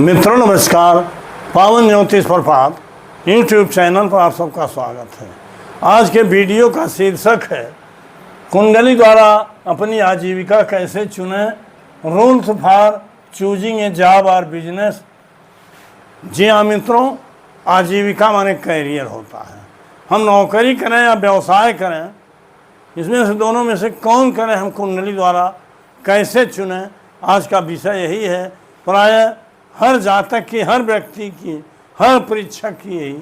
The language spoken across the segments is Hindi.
मित्रों नमस्कार। पावन ज्योतिष प्रभात यूट्यूब चैनल पर आप सबका स्वागत है। आज के वीडियो का शीर्षक है कुंडली द्वारा अपनी आजीविका कैसे चुने, rules for choosing a job और बिजनेस। जी हाँ मित्रों, आजीविका माने कैरियर होता है। हम नौकरी करें या व्यवसाय करें, इसमें से दोनों में से कौन करें, हम कुंडली द्वारा कैसे चुनें, आज का विषय यही है। प्रायः हर जातक की, हर व्यक्ति की, हर परीक्षक की यही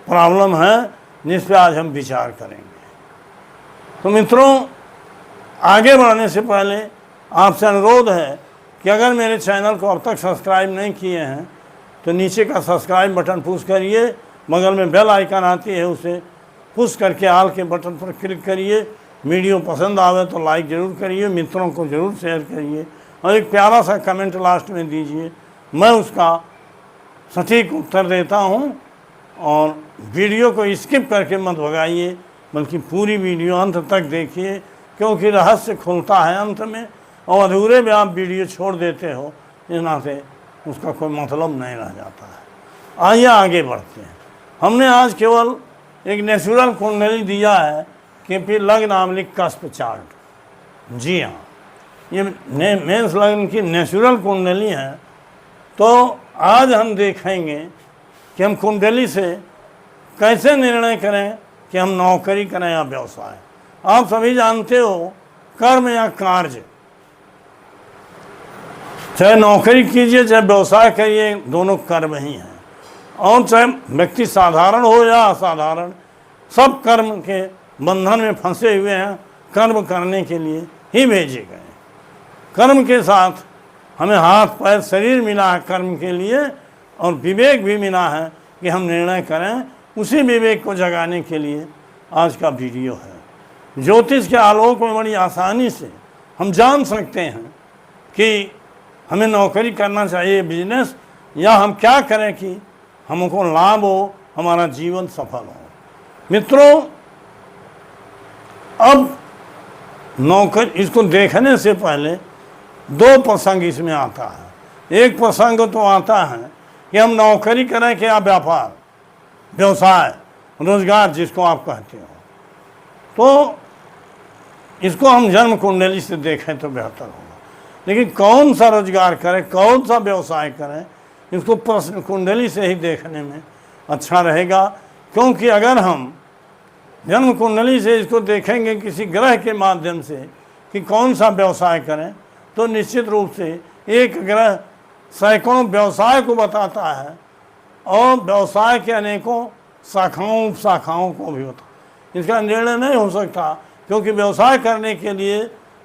प्रॉब्लम है, जिस पे आज हम विचार करेंगे। तो मित्रों, आगे बढ़ने से पहले आपसे अनुरोध है कि अगर मेरे चैनल को अब तक सब्सक्राइब नहीं किए हैं तो नीचे का सब्सक्राइब बटन पुश करिए, बगल में बेल आइकन आती है उसे पुश करके ऑल के बटन पर क्लिक करिए। वीडियो पसंद आवे तो लाइक ज़रूर करिए, मित्रों को ज़रूर शेयर करिए और एक प्यारा सा कमेंट लास्ट में दीजिए, मैं उसका सटीक उत्तर देता हूं। और वीडियो को स्किप करके मत भगाइए, बल्कि पूरी वीडियो अंत तक देखिए, क्योंकि रहस्य खुलता है अंत में, और अधूरे में आप वीडियो छोड़ देते हो, इस नाते उसका कोई मतलब नहीं रह जाता है। आइए आगे बढ़ते हैं। हमने आज केवल एक नेचुरल कुंडली दिया है कि फिर लग्न नामलिक कस्प चार्ट। जी हाँ, ये मेष लग्न की नेचुरल कुंडली है। तो आज हम देखेंगे कि हम कुंडली से कैसे निर्णय करें कि हम नौकरी करें या व्यवसाय। आप सभी जानते हो, कर्म या कार्य, चाहे नौकरी कीजिए चाहे व्यवसाय करिए, दोनों कर्म ही हैं। और चाहे व्यक्ति साधारण हो या असाधारण, सब कर्म के बंधन में फंसे हुए हैं, कर्म करने के लिए ही भेजे गए। कर्म के साथ हमें हाथ पैर शरीर मिला है कर्म के लिए, और विवेक भी मिला है कि हम निर्णय करें। उसी विवेक को जगाने के लिए आज का वीडियो है। ज्योतिष के आलोक में बड़ी आसानी से हम जान सकते हैं कि हमें नौकरी करना चाहिए, बिजनेस, या हम क्या करें कि हमको लाभ हो, हमारा जीवन सफल हो। मित्रों, अब नौकरी, इसको देखने से पहले दो प्रसंग इसमें आता है। एक प्रसंग तो आता है कि हम नौकरी करें कि या व्यापार, व्यवसाय, रोजगार जिसको आप कहते हो, तो इसको हम जन्म कुंडली से देखें तो बेहतर होगा। लेकिन कौन सा रोजगार करें, कौन सा व्यवसाय करें, इसको प्रश्न कुंडली से ही देखने में अच्छा रहेगा। क्योंकि अगर हम जन्म कुंडली से इसको देखेंगे किसी ग्रह के माध्यम से कि कौन सा व्यवसाय करें, तो निश्चित रूप से एक ग्रह सैकड़ों व्यवसाय को बताता है, और व्यवसाय के अनेकों शाखाओं उपशाखाओं को भी होता। इसका निर्णय नहीं हो सकता, क्योंकि व्यवसाय करने के लिए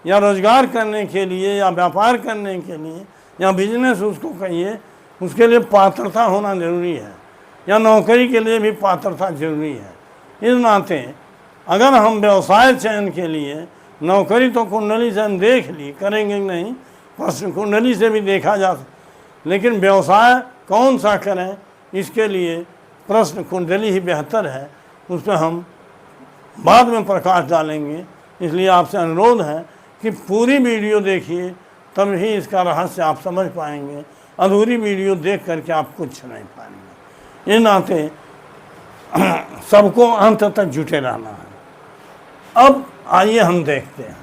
या रोजगार करने के लिए या व्यापार करने के लिए या बिजनेस उसको कहिए, उसके लिए पात्रता होना जरूरी है, या नौकरी के लिए भी पात्रता जरूरी है। इस नाते अगर हम व्यवसाय चयन के लिए, नौकरी तो कुंडली से हम देख ली, करेंगे नहीं, प्रश्न कुंडली से भी देखा जा सकता, लेकिन व्यवसाय कौन सा करें, इसके लिए प्रश्न कुंडली ही बेहतर है। उस पर हम बाद में प्रकाश डालेंगे। इसलिए आपसे अनुरोध है कि पूरी वीडियो देखिए, तब ही इसका रहस्य आप समझ पाएंगे। अधूरी वीडियो देख करके आप कुछ नहीं पाएंगे। इस नाते सबको अंत तक जुटे रहना है। अब आइए हम देखते हैं।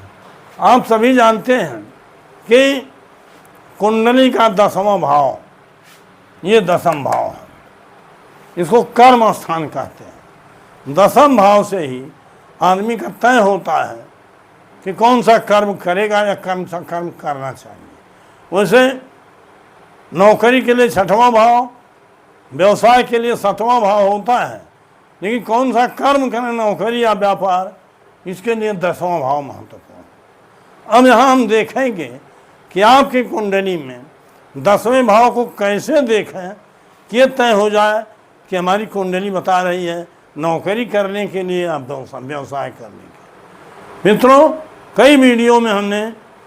आप सभी जानते हैं कि कुंडली का 10वां भाव, ये 10म भाव है, इसको कर्म स्थान कहते हैं। 10म भाव से ही आदमी का तय होता है कि कौन सा कर्म करेगा या कौन सा कर्म करना चाहिए। वैसे नौकरी के लिए 6वां भाव, व्यवसाय के लिए 7वां भाव होता है, लेकिन कौन सा कर्म करें, नौकरी या व्यापार, इसके लिए 10वां भाव महत्वपूर्ण। अब यहाँ हम देखेंगे कि आपकी कुंडली में 10वें भाव को कैसे देखें कि ये तय हो जाए कि हमारी कुंडली बता रही है नौकरी करने के लिए या व्यवसाय करने के। मित्रों, कई वीडियो में हमने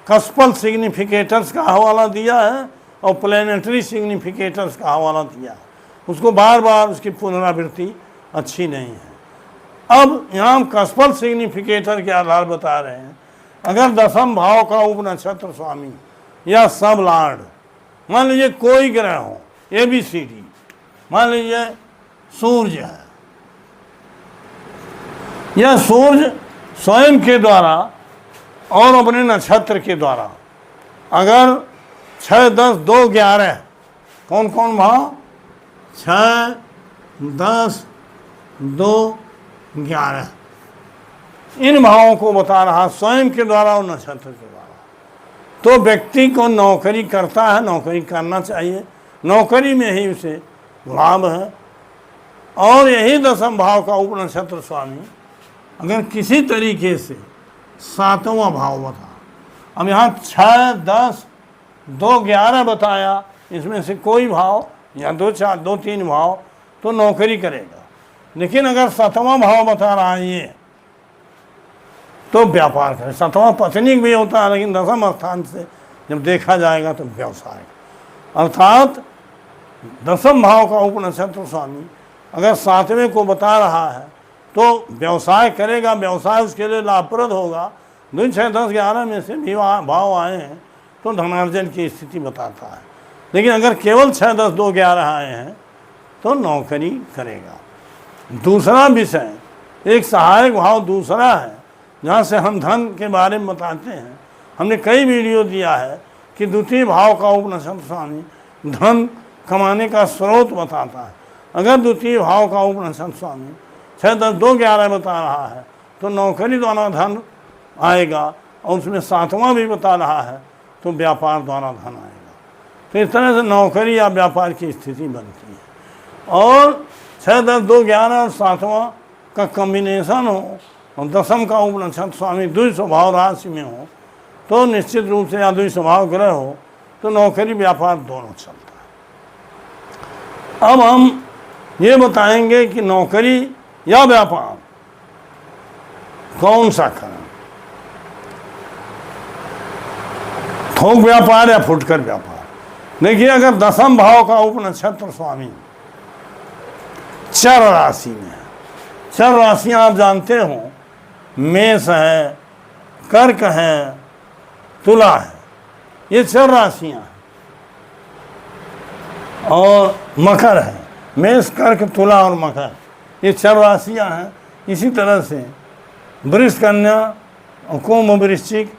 कस्पल सिग्निफिकेटर्स का हवाला दिया है और प्लैनेटरी सिग्निफिकेटर्स का हवाला दिया है। उसको बार बार उसकी पुनरावृत्ति अच्छी नहीं है। अब यहाँ हम कस्पल सिग्निफिकेटर के आधार बता रहे हैं। अगर 10म भाव का उप नक्षत्र स्वामी या सब लॉर्ड, मान लीजिए कोई ग्रह हो, ABCD। मान लीजिए सूर्य है, यह सूर्य स्वयं के द्वारा और अपने नक्षत्र के द्वारा अगर 6, 10, 2, 11 कौन कौन भाव, 6, 10, 2, 11 इन भावों को बता रहा स्वयं के द्वारा और नक्षत्र के द्वारा, तो व्यक्ति को नौकरी करता है, नौकरी करना चाहिए, नौकरी में ही उसे लाभ है। और यही 10वें भाव का उपनक्षत्र स्वामी अगर किसी तरीके से 7वां भाव बता, अब यहाँ 6, 10, 2, 11 बताया, इसमें से कोई भाव या 2, 4, 2, 3 भाव तो नौकरी करेगा। लेकिन अगर 7वां भाव बता रहा है ये, तो व्यापार करे। 7वां पत्नीक भी होता है, लेकिन 10वें स्थान से जब देखा जाएगा तो व्यवसाय, अर्थात 10वें भाव का उपनक्षत्र स्वामी अगर 7वें को बता रहा है तो व्यवसाय करेगा, व्यवसाय उसके लिए लाभप्रद होगा। 2, 6, 10, 11 में से भी भाव आए हैं तो धनार्जन की स्थिति बताता है। लेकिन अगर केवल 6, 10, 2, 11 आए हैं तो नौकरी करेगा। दूसरा विषय, एक सहायक भाव दूसरा है जहाँ से हम धन के बारे में बताते हैं। हमने कई वीडियो दिया है कि द्वितीय भाव का उपनक्षत्र स्वामी धन कमाने का स्रोत बताता है। अगर द्वितीय भाव का उपनक्षत्र स्वामी 6, 10, 2, 11 बता रहा है तो नौकरी द्वारा धन आएगा, और उसमें 7वां भी बता रहा है तो व्यापार द्वारा धन आएगा। तो इस तरह से नौकरी या व्यापार की स्थिति बनती है। और 6, 10, 2, 11 और 7वां का कम्बिनेशन हो और 10वें का उपनक्षत्र स्वामी द्वि स्वभाव राशि में हो तो निश्चित रूप से, या द्वि स्वभाव ग्रह हो तो नौकरी व्यापार दोनों चलता है। अब हम ये बताएंगे कि नौकरी या व्यापार कौन सा करें, थोक व्यापार या फुटकर व्यापार। देखिए, अगर 10वें भाव का उपनक्षत्र स्वामी चर राशि में है, चर राशियां आप जानते हो, मेष है, कर्क है, तुला है, ये चर राशियां हैं, और मकर है। मेष, कर्क, तुला और मकर ये चर राशियां हैं। इसी तरह से वृष, कन्या और कुंभ, वृश्चिक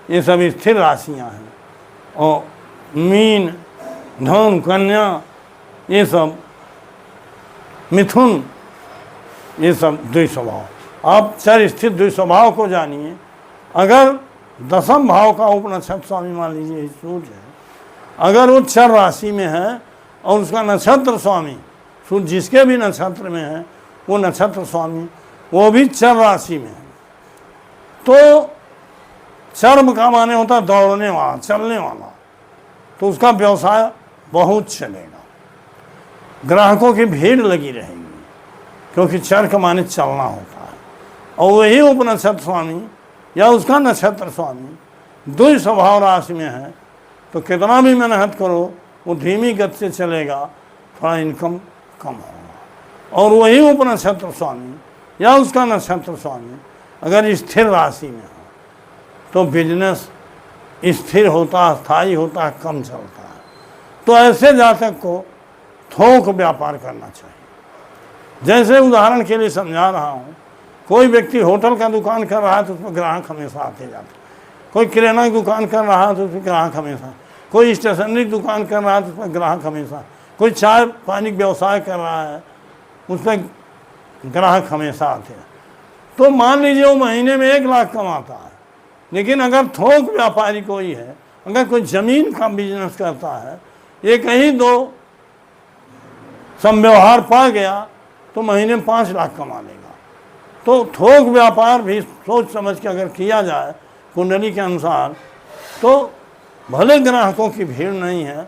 ये सब स्थिर राशियां हैं, और मीन, धनु, कन्या ये सब, मिथुन ये सब द्वि स्वभाव। आप चर स्थित द्वि स्वभाव को जानिए। अगर 10वें भाव का उपनक्षत्र स्वामी मान लीजिए सूर्य है, अगर वो चर राशि में है और उसका नक्षत्र स्वामी सूर्य जिसके भी नक्षत्र में है वो नक्षत्र स्वामी वो भी चर राशि में है, तो चर्म का माने होता है दौड़ने वाला, चलने वाला, तो उसका व्यवसाय बहुत चलेगा, ग्राहकों की भीड़ लगी रहेगी, क्योंकि चर का माने चलना होता है। और वही उपनक्षत्र स्वामी या उसका नक्षत्र स्वामी द्वि स्वभाव राशि में है तो कितना भी मेहनत करो वो धीमी गति से चलेगा, थोड़ा इनकम कम होगा। और वही उपनक्षत्र स्वामी या उसका नक्षत्र स्वामी अगर स्थिर राशि में हो तो बिजनेस स्थिर होता, स्थायी होता, कम चलता है। तो ऐसे जातक को थोक व्यापार करना चाहिए। जैसे उदाहरण के लिए समझा रहा हूँ, कोई व्यक्ति होटल का दुकान कर रहा है तो उसमें ग्राहक हमेशा आते जाते, कोई किराना की दुकान कर रहा है तो उसमें ग्राहक हमेशा, कोई स्टेशनरी की दुकान कर रहा है तो उसमें ग्राहक हमेशा, कोई चाय पानी व्यवसाय कर रहा है उसमें ग्राहक हमेशा आते हैं। तो मान लीजिए वो महीने में 1 लाख कमाता है, लेकिन अगर थोक व्यापारी कोई है, अगर कोई ज़मीन का बिजनेस करता है, एक ही 2 समव्यवहार पा गया तो महीने में 5 लाख कमा लेगा। तो थोक व्यापार भी सोच समझ के अगर किया जाए कुंडली के अनुसार तो भले ग्राहकों की भीड़ नहीं है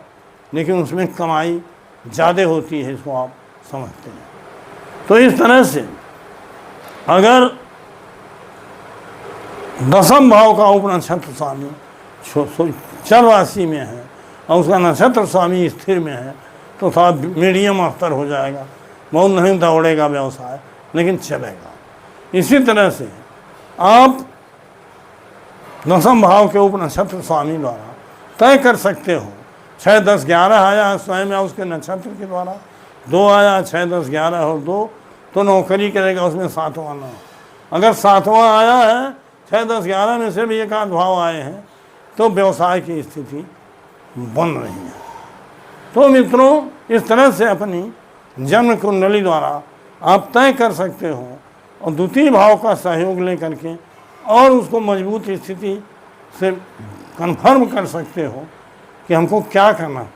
लेकिन उसमें कमाई ज़्यादा होती है, इसको आप समझते हैं। तो इस तरह से अगर 10वें भाव का उपनक्षत्र स्वामी चर राशि में है और उसका नक्षत्र स्वामी स्थिर में है तो थोड़ा मीडियम स्तर हो जाएगा, बहुत नहीं दौड़ेगा व्यवसाय लेकिन चलेगा। इसी तरह से आप 10वें भाव के उपनक्षत्र स्वामी द्वारा तय कर सकते हो 6, 10, 11 आया स्वयं या उसके नक्षत्र के द्वारा, 2 आया, 6, 10, 11 और 2, तो नौकरी करेगा उसमें 7वां नाम। अगर 7वां आया है, 6, 10, 11 में से भी एक आध भाव आए हैं, तो व्यवसाय की स्थिति बन रही है। तो मित्रों, इस तरह से अपनी जन्म कुंडली द्वारा आप तय कर सकते हो और द्वितीय भाव का सहयोग लेकर के और उसको मजबूत स्थिति से कन्फर्म कर सकते हो कि हमको क्या करना।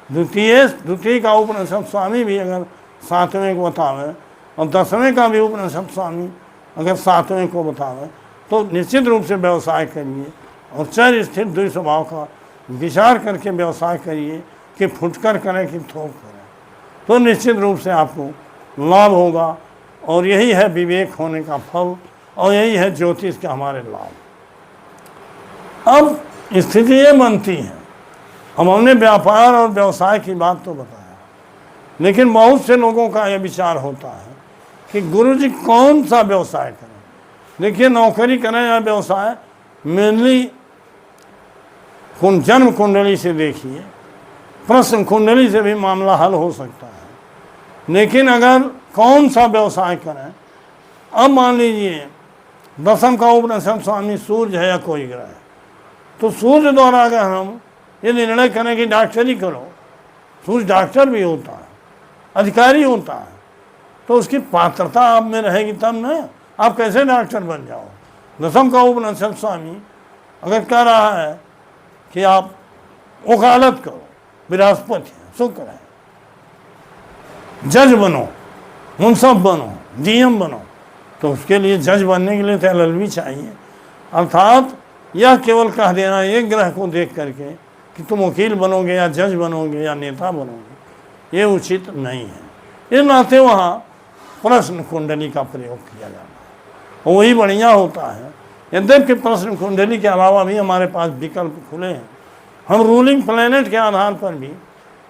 द्वितीय का उपनिषद स्वामी भी अगर 7वें को बतावे और 10वें का भी उपनिषद स्वामी अगर 7वें को बतावे, तो निश्चित रूप से व्यवसाय करिए और चर स्थिर द्वि स्वभाव का विचार करके व्यवसाय करिए कि फुटकर करें कि थोक करें, तो निश्चित रूप से आपको लाभ होगा। और यही है विवेक होने का फल और यही है ज्योतिष के हमारे लाभ। अब स्थिति ये बनती है, हम हमने व्यापार और व्यवसाय की बात तो बताया, लेकिन बहुत से लोगों का यह विचार होता है कि गुरुजी कौन सा व्यवसाय करें। देखिए, नौकरी करें या व्यवसाय, मेनली जन्म कुंडली से देखिए, प्रश्न कुंडली से भी मामला हल हो सकता है। लेकिन अगर कौन सा व्यवसाय करें, अब मान लीजिए 10वीं का उपनिषद स्वामी सूर्य है या कोई ग्रह है, तो सूर्य द्वारा अगर हम ये निर्णय करें कि डॉक्टरी करो, सूर्य डॉक्टर भी होता है, अधिकारी होता है, तो उसकी पात्रता आप में रहेगी तब ना आप कैसे डॉक्टर बन जाओ। 10वीं का उपनिषद स्वामी अगर कह रहा है कि आप वकालत करो, बृहस्पति है, शुक्र है, जज बनो, मुंसफ बनो, डीएम बनो, तो उसके लिए जज बनने के लिए तो LLB चाहिए। अर्थात यह केवल कह देना एक ग्रह को देख करके कि तुम वकील बनोगे या जज बनोगे या नेता बनोगे, ये उचित नहीं है। इस नाते वहाँ प्रश्न कुंडली का प्रयोग किया जाता है, वही बढ़िया होता है। यद्यपि प्रश्न कुंडली के अलावा भी हमारे पास विकल्प खुले हैं, हम रूलिंग प्लैनेट के आधार पर भी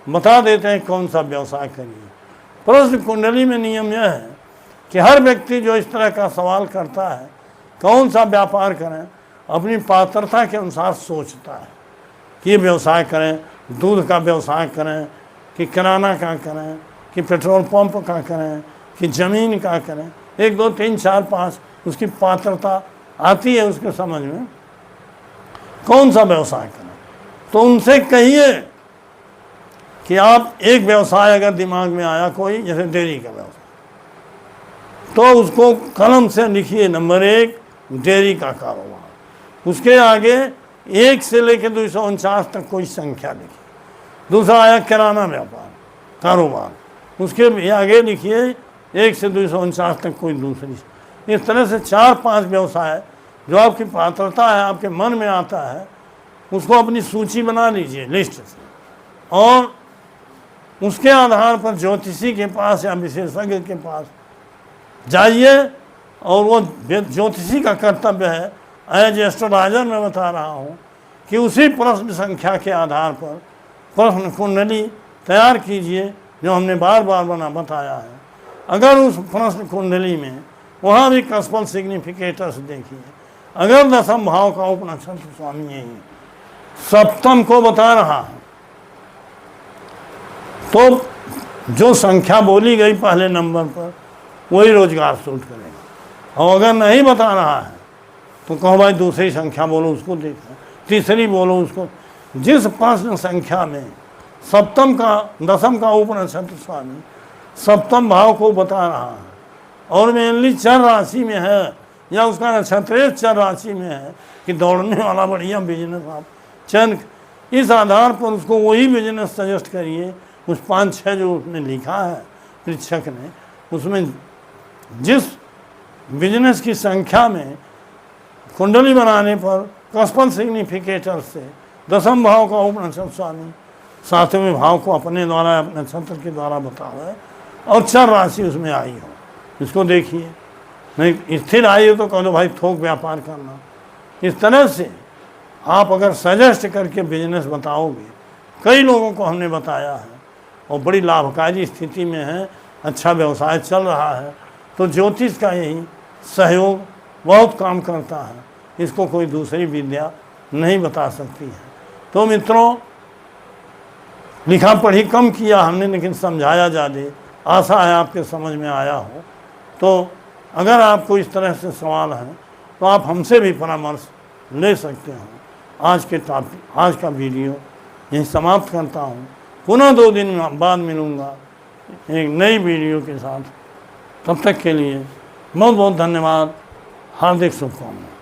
बता देते हैं कौन सा व्यवसाय करिए। प्रश्न कुंडली में नियम यह है कि हर व्यक्ति जो इस तरह का सवाल करता है कौन सा व्यापार करें, अपनी पात्रता के अनुसार सोचता है कि ये व्यवसाय करें, दूध का व्यवसाय करें कि किराना का करें कि पेट्रोल पंप का करें कि ज़मीन का करें। 1, 2, 3, 4, 5 उसकी पात्रता आती है उसके समझ में कौन सा व्यवसाय करें। तो उनसे कहिए कि आप एक व्यवसाय अगर दिमाग में आया कोई, जैसे डेयरी का व्यवसाय, तो उसको कलम से लिखिए नंबर 1 डेयरी का कारोबार, उसके आगे 1 से लेकर 249 तक कोई संख्या लिखिए। दूसरा आया किराना व्यापार कारोबार, उसके आगे लिखिए 1 से 249 तक कोई दूसरी। इस तरह से 4-5 व्यवसाय जो आपकी पात्रता है, आपके मन में आता है, उसको अपनी सूची बना लीजिए लिस्ट से, और उसके आधार पर ज्योतिषी के पास या विशेषज्ञ के पास जाइए। और वो ज्योतिषी का कर्तव्य है, एज एस्ट्रोलॉजर मैं बता रहा हूँ, कि उसी प्रश्न संख्या के आधार पर प्रश्न कुंडली तैयार कीजिए जो हमने बार बार बताया है। अगर उस प्रश्न कुंडली में वहाँ भी कस्पल सिग्निफिकेटर्स देखिए, अगर 10वीं भाव का उपनक्षत्र स्वामी यही 7वीं को बता रहा है, तो जो संख्या बोली गई पहले नंबर पर वही रोजगार सूट करेगा। और अगर नहीं बता रहा है तो कहो भाई दूसरी संख्या बोलो, उसको देखो, तीसरी बोलो उसको। जिस प्रश्न संख्या में 10वीं का उपनक्षत्र स्वामी 7वीं भाव को बता रहा है और मेनली चर राशि में है या उसका नक्षत्र चर राशि में है कि दौड़ने वाला बढ़िया बिजनेस आप चंद, इस आधार पर उसको वही बिजनेस सजेस्ट करिए। उस 5-6 जो उसने लिखा है परीक्षक ने, उसमें जिस बिजनेस की संख्या में कुंडली बनाने पर कस्पल सिग्निफिकेटर से 10वीं भाव का उपनक्षत्र स्वामी 7वें भाव को अपने द्वारा अपने नक्षत्र के द्वारा बताओ है और चर राशि उसमें आई हो, इसको देखिए। नहीं स्थिर आई हो तो कह दो भाई थोक व्यापार करना। इस तरह से आप अगर सजेस्ट करके बिजनेस बताओगे, कई लोगों को हमने बताया है और बड़ी लाभकारी स्थिति में है, अच्छा व्यवसाय चल रहा है, तो ज्योतिष का यही सहयोग बहुत काम करता है, इसको कोई दूसरी विद्या नहीं बता सकती है। तो मित्रों, लिखा पढ़ी कम किया हमने, लेकिन समझाया ज़्यादा। आशा है आपके समझ में आया हो। तो अगर आपको इस तरह से सवाल हैं तो आप हमसे भी परामर्श ले सकते हो। आज का वीडियो यहीं समाप्त करता हूँ। पुनः 2 दिन बाद मिलूँगा एक नई वीडियो के साथ। तब तक के लिए बहुत बहुत धन्यवाद, हार्दिक शुभकामनाएं।